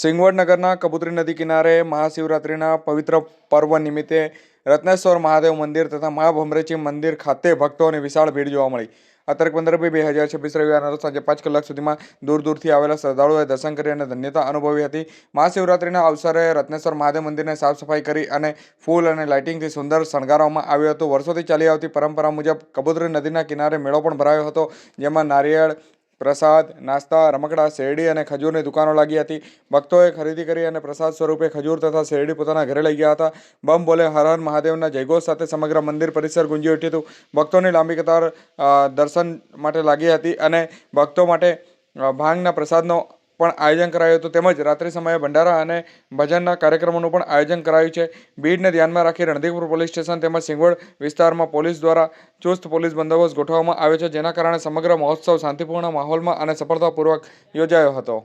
સિંગવડ નગરના કબૂતરી નદી કિનારે મહાશિવરાત્રિના પવિત્ર પર્વ નિમિત્તે રત્નેશ્વર મહાદેવ મંદિર તથા મહાભમરેચી મંદિર ખાતે ભક્તોની વિશાળ ભીડ જોવા મળી। આ તારીખ 15/2/2026 રવિવારના રોજ સાંજે 5 કલાક સુધીમાં દૂર દૂરથી આવેલા શ્રદ્ધાળુઓએ દર્શન કરી અને ધન્યતા અનુભવી હતી। મહાશિવરાત્રિના અવસરે રત્નેશ્વર મહાદેવ મંદિરને સાફ સફાઈ કરી અને ફૂલ અને લાઇટિંગથી સુંદર શણગારવામાં આવ્યું હતું। વર્ષોથી ચાલી આવતી પરંપરા મુજબ કબૂતરી નદીના કિનારે મેળો પણ ભરાયો હતો, જેમાં નારિયેળ, પ્રસાદ, નાસ્તા, રમકડા, શેરડી અને ખજૂરની દુકાનો લાગી હતી। ભક્તોએ ખરીદી કરી અને પ્રસાદ સ્વરૂપે ખજૂર તથા શેરડી પોતાના ઘરે લઈ ગયા હતા। બમ બોલે હર હર મહાદેવના જયઘોષ સાથે સમગ્ર મંદિર પરિસર ગુંજી ઉઠ્યું હતું। ભક્તોની લાંબી કતાર દર્શન માટે લાગી હતી અને ભક્તો માટે ભાંગના પ્રસાદનો પણ આયોજન કરાયું હતું, તેમજ રાત્રિ સમયે ભંડારા અને ભજનના કાર્યક્રમોનું પણ આયોજન કરાયું છે। ભીડને ધ્યાનમાં રાખી રણધીરપુર પોલીસ સ્ટેશન તેમજ સિંગવડ વિસ્તારમાં પોલીસ દ્વારા ચુસ્ત પોલીસ બંદોબસ્ત ગોઠવવામાં આવ્યો છે, જેના કારણે સમગ્ર મહોત્સવ શાંતિપૂર્ણ માહોલમાં અને સફળતાપૂર્વક યોજાયો હતો।